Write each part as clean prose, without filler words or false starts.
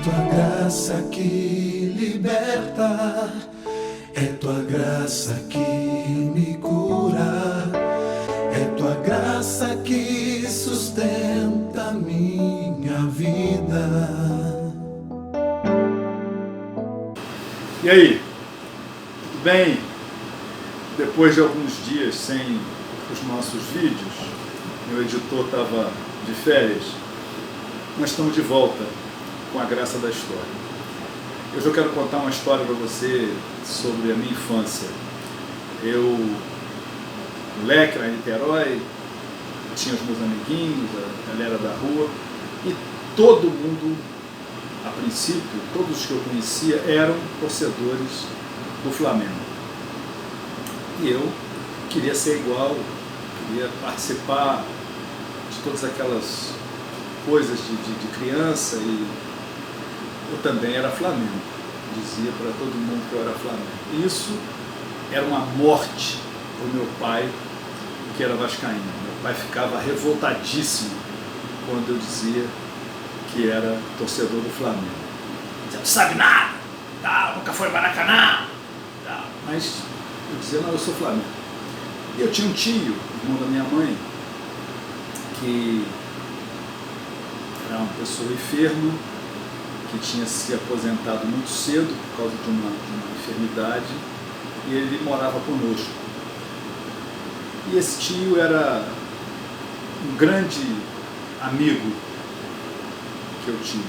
tua graça que liberta, é tua graça que me cura, é tua graça que sustenta minha vida. E aí, tudo bem? Depois de alguns dias sem os nossos vídeos, meu editor estava de férias, nós estamos de volta com a graça da história. Hoje eu quero contar uma história para você sobre a minha infância. Eu, moleque lá em Niterói, tinha os meus amiguinhos, a galera da rua, e todo mundo, a princípio, todos os que eu conhecia eram torcedores do Flamengo. E eu queria ser igual, queria participar de todas aquelas coisas de criança, e eu também era Flamengo. Dizia para todo mundo que eu era Flamengo. E isso era uma morte para o meu pai, que era vascaíno. Meu pai ficava revoltadíssimo quando eu dizia que era torcedor do Flamengo. Você não sabe nada, tá? Nunca foi Maracanã, tá? Mas eu dizia, não, eu sou Flamengo. E eu tinha um tio, irmão da minha mãe, que era uma pessoa enferma, que tinha se aposentado muito cedo por causa de uma enfermidade, e ele morava conosco. E esse tio era um grande amigo que eu tive.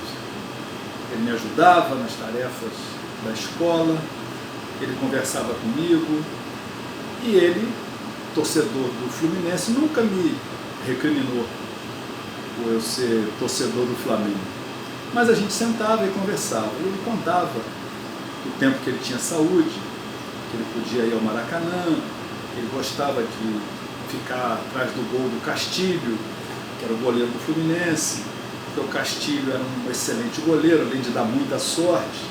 Ele me ajudava nas tarefas da escola, ele conversava comigo, e ele, torcedor do Fluminense, nunca me recriminou por eu ser torcedor do Flamengo. Mas a gente sentava e conversava, e ele contava o tempo que ele tinha saúde, que ele podia ir ao Maracanã, que ele gostava de ficar atrás do gol do Castilho, que era o goleiro do Fluminense, porque o Castilho era um excelente goleiro, além de dar muita sorte.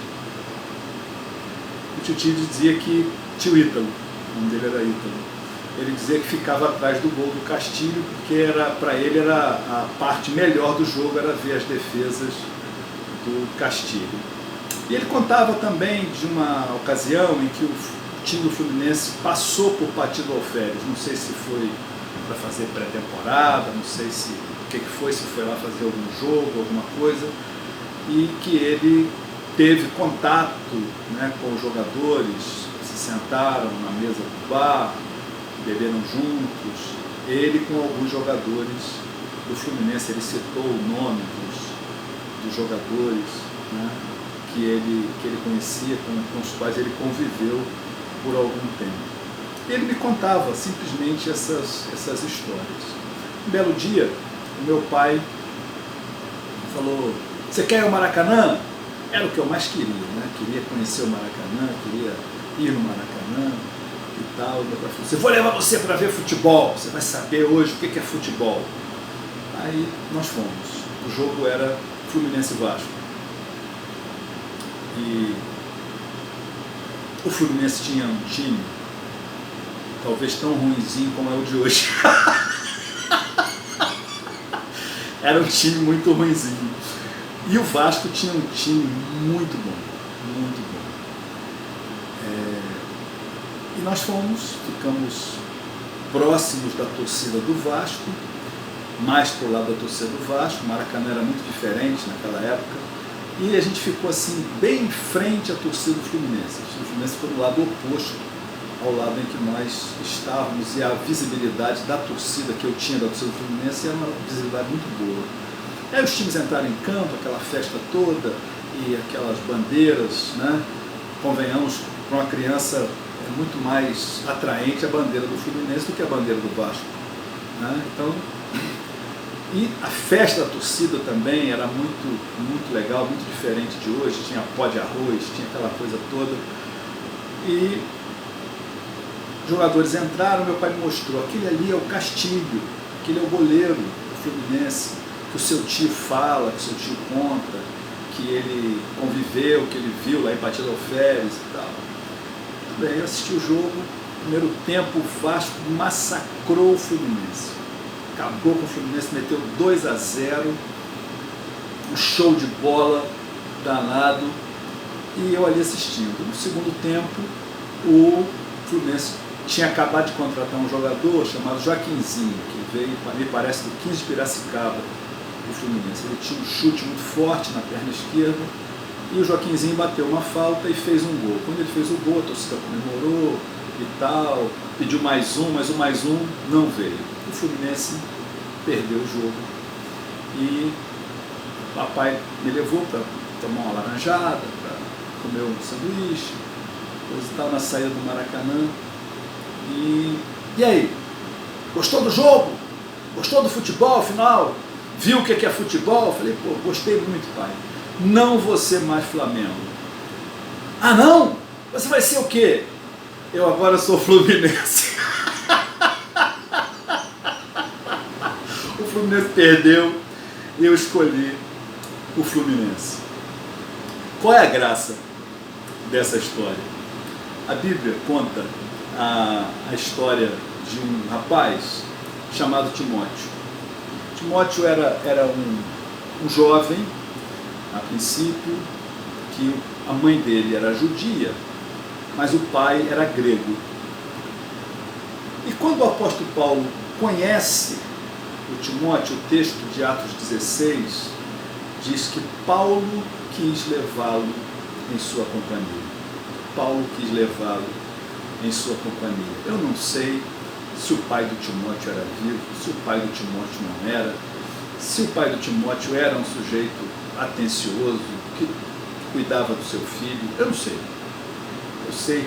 O tio dizia que, tio Ítalo, o nome dele era Ítalo, ele dizia que ficava atrás do gol do Castilho, porque para ele era a parte melhor do jogo, era ver as defesas do Castilho. E ele contava também de uma ocasião em que o time do Fluminense passou por Partido Alferes. Não sei se foi para fazer pré-temporada, não sei se o que foi, se foi lá fazer algum jogo, alguma coisa, e que ele teve contato, né, com os jogadores, se sentaram na mesa do bar, beberam juntos, ele com alguns jogadores do Fluminense. Ele citou o nome dos jogadores, né, que ele conhecia, com os quais ele conviveu por algum tempo. Ele me contava simplesmente essas histórias. Um belo dia, o meu pai falou: você quer ir ao Maracanã? Era o que eu mais queria, né? Queria conhecer o Maracanã, queria ir no Maracanã e tal. Meu pai falou: vou levar você para ver futebol, você vai saber hoje o que é futebol. Aí nós fomos. O jogo era Fluminense e Vasco. E o Fluminense tinha um time talvez tão ruinzinho como é o de hoje. Era um time muito ruinzinho. E o Vasco tinha um time muito bom, muito bom. E nós ficamos próximos da torcida do Vasco, mais pro lado da torcida do Vasco. O Maracanã era muito diferente naquela época, e a gente ficou assim, bem em frente à torcida do Fluminense. O Fluminense ficou do lado oposto ao lado em que nós estávamos, e a visibilidade da torcida que eu tinha da torcida do Fluminense era uma visibilidade muito boa. Aí os times entraram em campo, aquela festa toda, e aquelas bandeiras, né? Convenhamos, para uma criança é muito mais atraente a bandeira do Fluminense do que a bandeira do Vasco, né? Então, e a festa da torcida também era muito legal, muito diferente de hoje. Tinha pó de arroz, tinha aquela coisa toda. E os jogadores entraram, meu pai me mostrou: aquele ali é o Castilho, aquele é o goleiro do Fluminense, que o seu tio fala, que o seu tio conta, que ele conviveu, que ele viu lá em Partido Alferes e tal. Tudo bem, eu assisti o jogo. No primeiro tempo, o Vasco massacrou o Fluminense. Acabou com o Fluminense, meteu 2-0, um show de bola, danado, e eu ali assistindo. No segundo tempo, o Fluminense tinha acabado de contratar um jogador chamado Joaquinzinho, que veio, me parece, do 15 de Piracicaba, do Fluminense. Ele tinha um chute muito forte na perna esquerda, e o Joaquinzinho bateu uma falta e fez um gol. Quando ele fez o gol, a torcida comemorou e tal, pediu mais um, mas o mais um não veio. O Fluminense perdeu o jogo. E o papai me levou para tomar uma laranjada, para comer um sanduíche, coisa e tal, na saída do Maracanã. E aí? Gostou do jogo? Gostou do futebol, afinal? Viu o que é futebol? Eu falei, pô, gostei muito, pai. Não vou ser mais Flamengo. Ah, não? Você vai ser o quê? Eu agora sou Fluminense. O Fluminense perdeu e eu escolhi o Fluminense. Qual é a graça dessa história? A Bíblia conta a história de um rapaz chamado Timóteo. Timóteo era um jovem, a princípio, que a mãe dele era judia, mas o pai era grego. E quando o apóstolo Paulo conhece o Timóteo, o texto de Atos 16 diz que Paulo quis levá-lo em sua companhia. Paulo quis levá-lo em sua companhia. Eu não sei se o pai do Timóteo era vivo, se o pai do Timóteo não era, se o pai do Timóteo era um sujeito atencioso, que cuidava do seu filho, eu não sei. Eu sei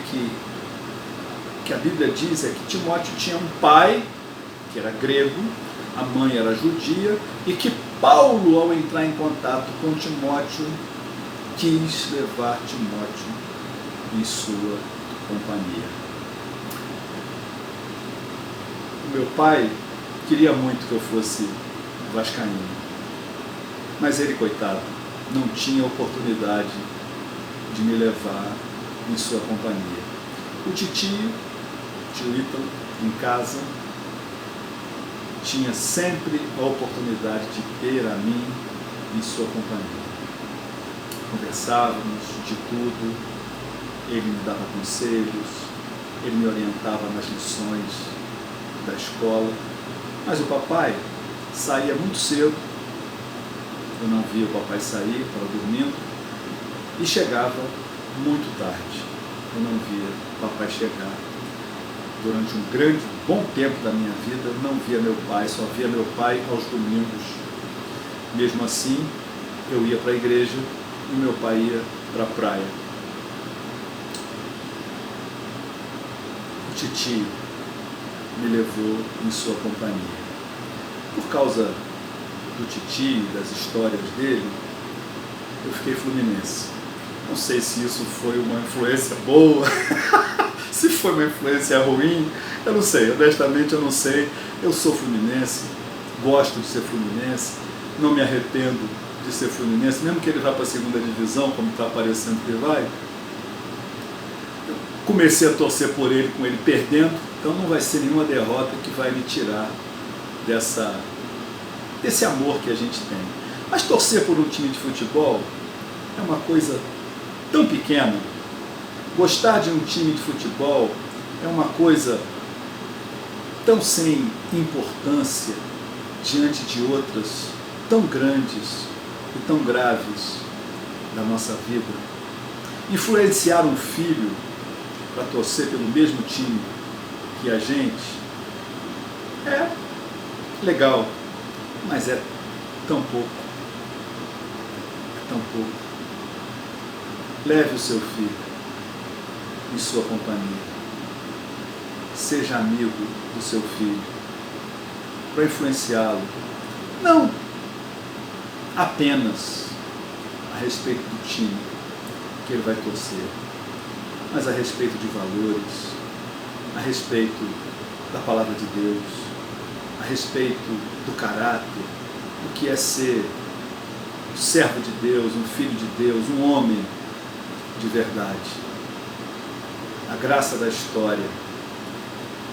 que a Bíblia diz é que Timóteo tinha um pai, que era grego, a mãe era judia, e que Paulo, ao entrar em contato com Timóteo, quis levar Timóteo em sua companhia. O meu pai queria muito que eu fosse vascaíno, mas ele, coitado, não tinha oportunidade de me levar em sua companhia. O tio Ítalo, em casa, tinha sempre a oportunidade de ter a mim em sua companhia. Conversávamos de tudo, ele me dava conselhos, ele me orientava nas lições da escola, mas o papai saía muito cedo, eu não via o papai sair, estava dormindo, e chegava muito tarde. Eu não via o papai chegar. Durante um bom tempo da minha vida, eu não via meu pai, só via meu pai aos domingos. Mesmo assim, eu ia para a igreja e meu pai ia para a praia. O titio me levou em sua companhia. Por causa do titio, das histórias dele, eu fiquei fluminense. Não sei se isso foi uma influência boa, se foi uma influência ruim, eu não sei, honestamente eu não sei. Eu sou fluminense, gosto de ser fluminense, não me arrependo de ser fluminense, mesmo que ele vá para a segunda divisão, como está aparecendo que vai. Eu comecei a torcer por ele, com ele perdendo, então não vai ser nenhuma derrota que vai me tirar desse amor que a gente tem. Mas torcer por um time de futebol é uma coisa tão pequena. Gostar de um time de futebol é uma coisa tão sem importância diante de outras tão grandes e tão graves da nossa vida. Influenciar um filho para torcer pelo mesmo time que a gente é legal, mas é tão pouco. É tão pouco. Leve o seu filho em sua companhia. Seja amigo do seu filho, para influenciá-lo, não apenas a respeito do time que ele vai torcer, mas a respeito de valores, a respeito da palavra de Deus, a respeito do caráter, do que é ser um servo de Deus, um filho de Deus, um homem de verdade. A graça da história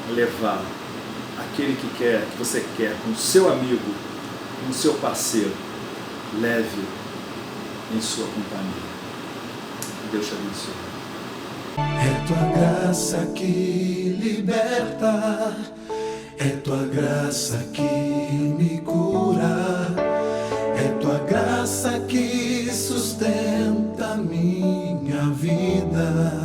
é levar aquele que você quer, com o seu amigo, com o seu parceiro, leve em sua companhia. Deus te abençoe. É tua graça que liberta, é tua graça que me cura, é tua graça que sustenta minha vida.